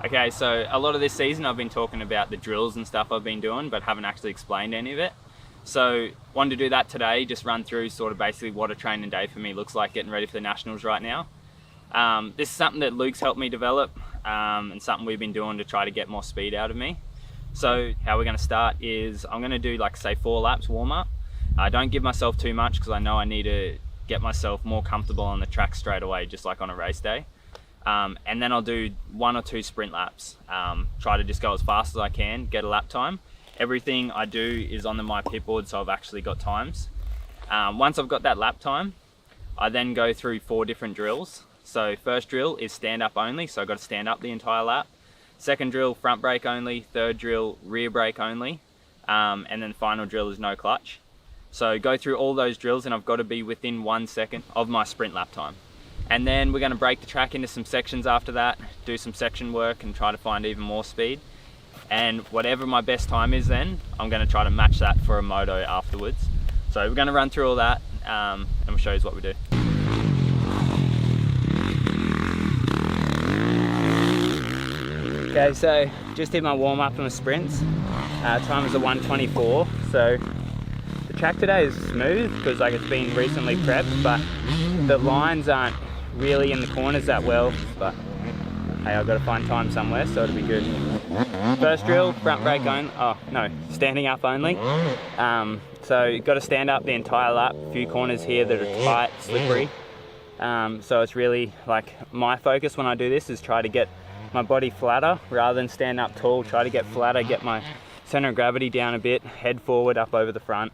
Okay, so a lot of this season I've been talking about the drills and stuff I've been doing, but haven't actually explained any of it. So wanted to do that today, just run through sort of basically what a training day for me looks like getting ready for the Nationals right now. This is something that Luke's helped me develop and something we've been doing to try to get more speed out of me. So how we're going to start is I'm going to do like say 4 laps warm up. I don't give myself too much because I know I need to get myself more comfortable on the track straight away, just like on a race day. And then I'll do 1 or 2 sprint laps. Try to just go as fast as I can, get a lap time. Everything I do is on my Pitboard, so I've actually got times. Once I've got that lap time, I then go through 4 different drills. So first drill is stand up only, so I've got to stand up the entire lap. Second drill, front brake only. Third drill, rear brake only. And then final drill is no clutch. So go through all those drills and I've got to be within 1 second of my sprint lap time. And then we're going to break the track into some sections after that, do some section work and try to find even more speed. And whatever my best time is then, I'm going to try to match that for a moto afterwards. So we're going to run through all that and we'll show you what we do. Okay, so just did my warm up on the sprints. Time was a 1:24. So the track today is smooth because like it's been recently prepped, but the lines aren't really in the corners that well. But hey, I've got to find time somewhere, so it'll be good. First drill, front brake only. Oh no, standing up only. So you've got to stand up the entire lap. A few corners here that are tight, slippery. So it's really like my focus when I do this is try to get my body flatter rather than stand up tall. Try to get flatter, get my center of gravity down a bit, head forward, up over the front.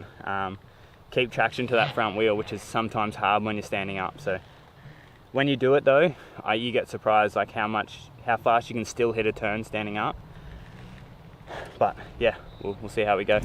Keep traction to that front wheel, which is sometimes hard when you're standing up. So when you do it though, you get surprised like how fast you can still hit a turn standing up. But yeah, we'll see how we go.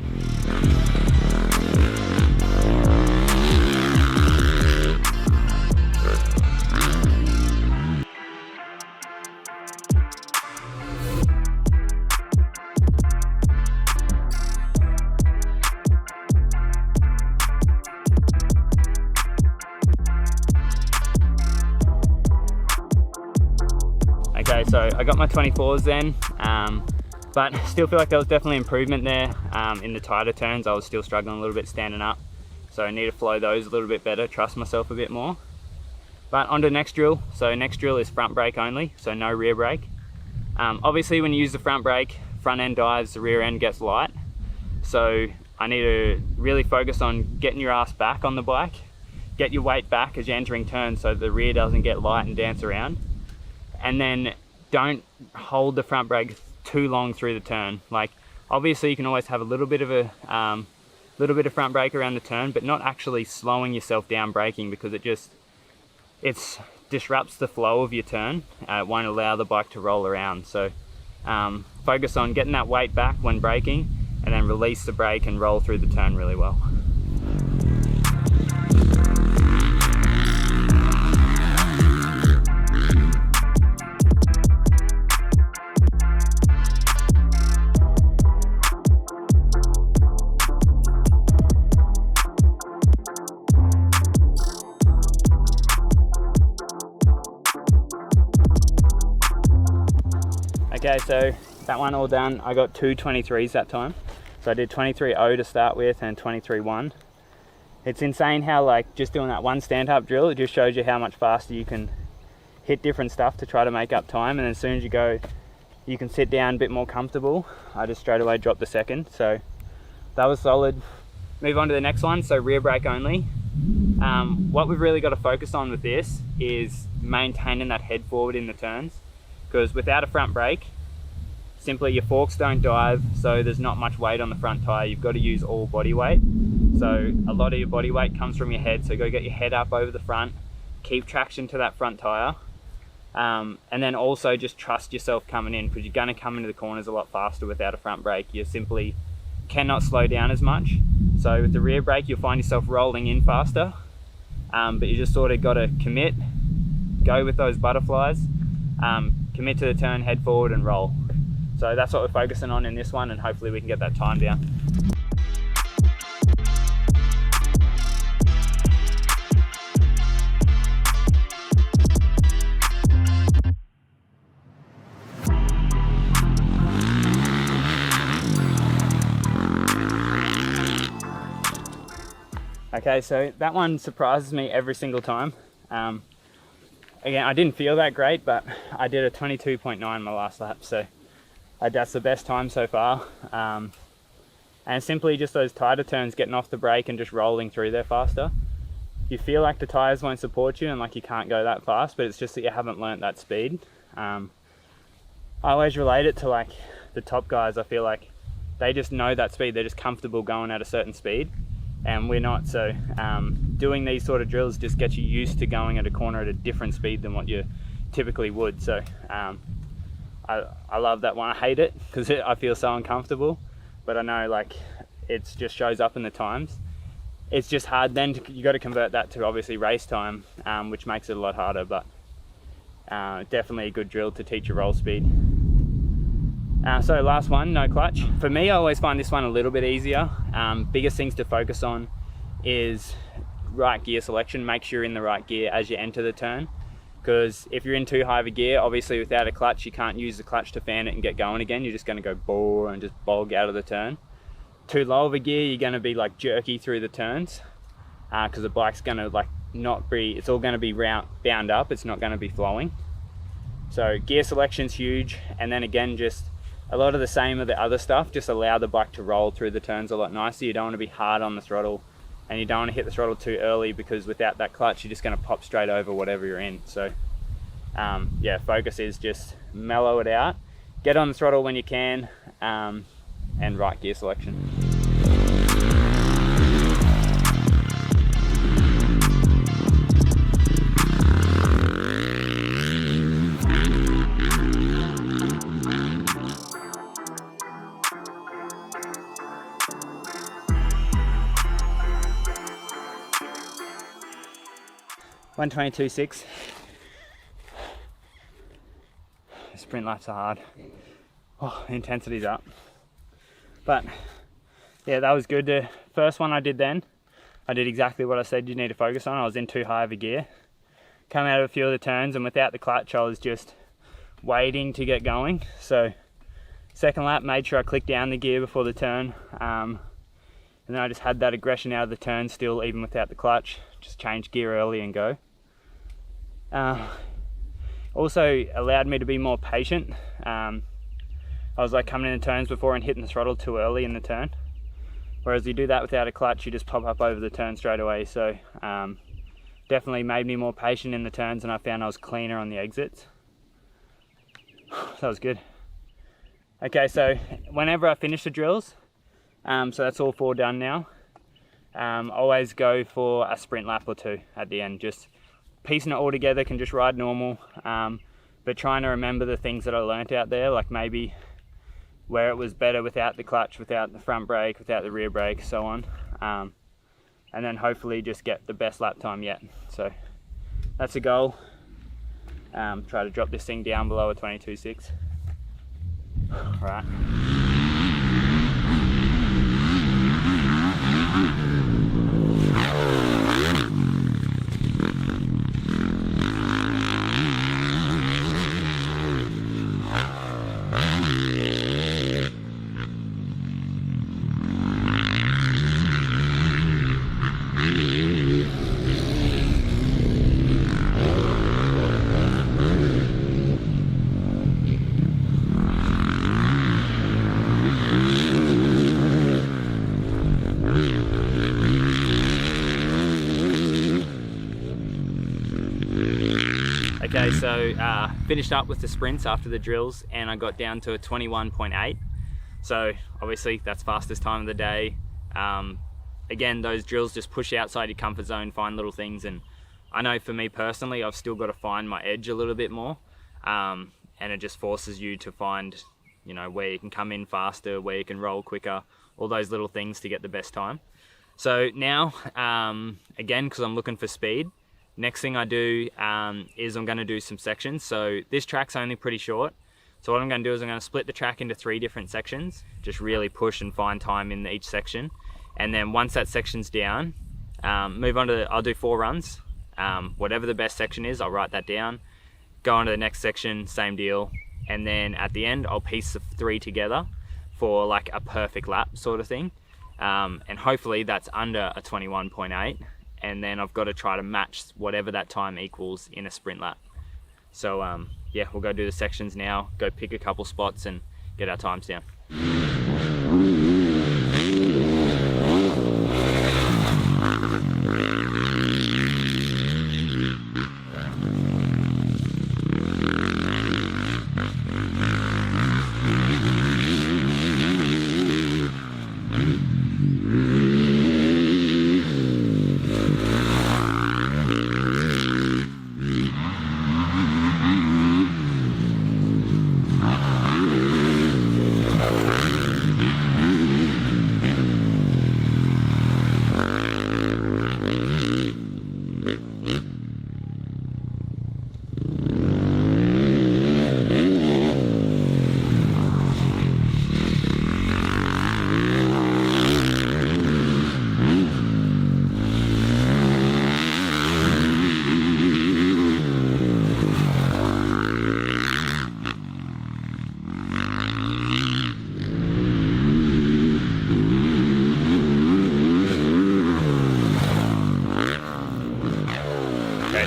Okay, so I got my 24s then, but still feel like there was definitely improvement there. In the tighter turns I was still struggling a little bit standing up, so I need to flow those a little bit better, trust myself a bit more. But on to next drill. So next drill is front brake only, so no rear brake. Obviously when you use the front brake, front end dives, the rear end gets light, so I need to really focus on getting your ass back on the bike, get your weight back as you're entering turns so the rear doesn't get light and dance around. And then don't hold the front brake too long through the turn. Like obviously you can always have a little bit of front brake around the turn, but not actually slowing yourself down braking, because it disrupts the flow of your turn. It won't allow the bike to roll around. So focus on getting that weight back when braking, and then release the brake and roll through the turn really well. Okay, so that one all done. I got 2 23s that time. So I did 23.0 to start with and 23.1. It's insane how like just doing that one stand up drill, it just shows you how much faster you can hit different stuff to try to make up time. And then as soon as you go, you can sit down a bit more comfortable. I just straight away dropped the second. So that was solid. Move on to the next one, so rear brake only. What we've really got to focus on with this is maintaining that head forward in the turns, because without a front brake, simply your forks don't dive, so there's not much weight on the front tyre. You've got to use all body weight. So a lot of your body weight comes from your head, so you've got to get your head up over the front, keep traction to that front tyre, and then also just trust yourself coming in, because you're going to come into the corners a lot faster without a front brake. You simply cannot slow down as much. So with the rear brake, you'll find yourself rolling in faster, but you just sort of got to commit, go with those butterflies, commit to the turn, head forward and roll. So that's what we're focusing on in this one, and hopefully we can get that time down. Okay, so that one surprises me every single time. Again, I didn't feel that great, but I did a 22.9 my last lap, so that's the best time so far. And simply just those tighter turns, getting off the brake and just rolling through there faster. You feel like the tyres won't support you and like you can't go that fast, but it's just that you haven't learnt that speed. I always relate it to like the top guys. I feel like they just know that speed, they're just comfortable going at a certain speed, and we're not. So doing these sort of drills just gets you used to going at a corner at a different speed than what you typically would. So I love that one. I hate it because I feel so uncomfortable, but I know like it just shows up in the times. It's just hard then, you got to convert that to obviously race time, which makes it a lot harder, but definitely a good drill to teach your roll speed. So last one, no clutch. For me, I always find this one a little bit easier. Biggest things to focus on is right gear selection. Make sure you're in the right gear as you enter the turn, because if you're in too high of a gear, obviously without a clutch, you can't use the clutch to fan it and get going again. You're just going to go bore and just bog out of the turn. Too low of a gear, you're going to be like jerky through the turns, because the bike's going to like not be, it's all going to be bound up, it's not going to be flowing. So gear selection's huge, and then again, just a lot of the same of the other stuff, just allow the bike to roll through the turns a lot nicer. You don't want to be hard on the throttle, and you don't want to hit the throttle too early, because without that clutch, you're just going to pop straight over whatever you're in. So yeah, focus is just mellow it out, get on the throttle when you can, and right gear selection. .122.6. Sprint laps are hard. Oh, the intensity's up. But yeah, that was good. The first one I did then, I did exactly what I said you need to focus on. I was in too high of a gear. Come out of a few of the turns, and without the clutch, I was just waiting to get going. So second lap, made sure I clicked down the gear before the turn. And then I just had that aggression out of the turn still, even without the clutch. Just change gear early and go. Also allowed me to be more patient. I was like coming into turns before and hitting the throttle too early in the turn. Whereas you do that without a clutch, you just pop up over the turn straight away. So definitely made me more patient in the turns, and I found I was cleaner on the exits. That was good. Okay, so whenever I finish the drills, so that's all 4 done now, always go for a sprint lap or 2 at the end. Just piecing it all together, can just ride normal, but trying to remember the things that I learnt out there, like maybe where it was better without the clutch, without the front brake, without the rear brake, so on, and then hopefully just get the best lap time yet. So that's the goal. Try to drop this thing down below a 22.6. All right. Okay, so finished up with the sprints after the drills, and I got down to a 21.8. So obviously that's fastest time of the day. Again, those drills just push you outside your comfort zone, find little things, and I know for me personally, I've still got to find my edge a little bit more, and it just forces you to find, you know, where you can come in faster, where you can roll quicker, all those little things to get the best time. So now, again, because I'm looking for speed, next thing I do is I'm going to do some sections. So this track's only pretty short. So what I'm going to do is I'm going to split the track into 3 different sections, just really push and find time in each section. And then once that section's down, move on to, I'll do 4 runs. Whatever the best section is, I'll write that down. Go on to the next section, same deal. And then at the end, I'll piece the 3 together for like a perfect lap sort of thing. and hopefully that's under a 21.8, and then I've got to try to match whatever that time equals in a sprint lap. So yeah, we'll go do the sections now, go pick a couple spots and get our times down.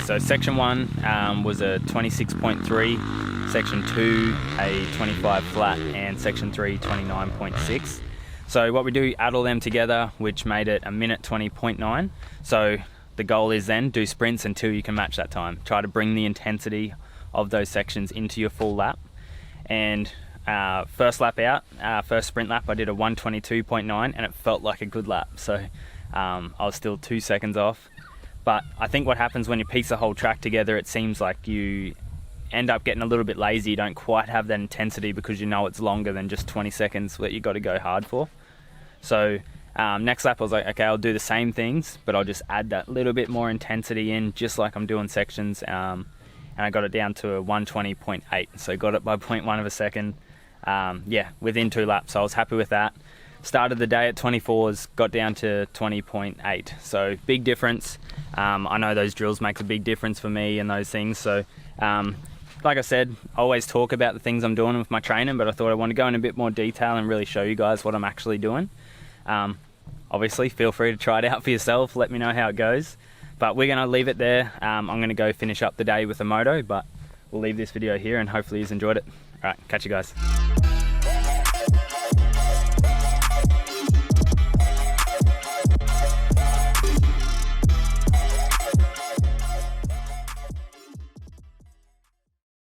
So section 1 was a 26.3, section 2 a 25 flat, and section 3 29.6. So what we do, add all them together, which made it a minute 20.9. So the goal is then do sprints until you can match that time. Try to bring the intensity of those sections into your full lap. And first lap out, first sprint lap, I did a 122.9 and it felt like a good lap. So I was still 2 seconds off. But I think what happens when you piece the whole track together, it seems like you end up getting a little bit lazy. You don't quite have that intensity because you know it's longer than just 20 seconds that you got to go hard for. So next lap I was like, okay, I'll do the same things, but I'll just add that little bit more intensity in, just like I'm doing sections. And I got it down to a 120.8, so got it by 0.1 of a second. Yeah, within 2 laps, so I was happy with that. Started the day at 24s, got down to 20.8, so big difference. I know those drills make a big difference for me and those things, so like I said, I always talk about the things I'm doing with my training, but I thought I want to go in a bit more detail and really show you guys what I'm actually doing. Obviously, feel free to try it out for yourself, let me know how it goes, but we're going to leave it there. I'm going to go finish up the day with a moto, but we'll leave this video here and hopefully you've enjoyed it. Alright, catch you guys.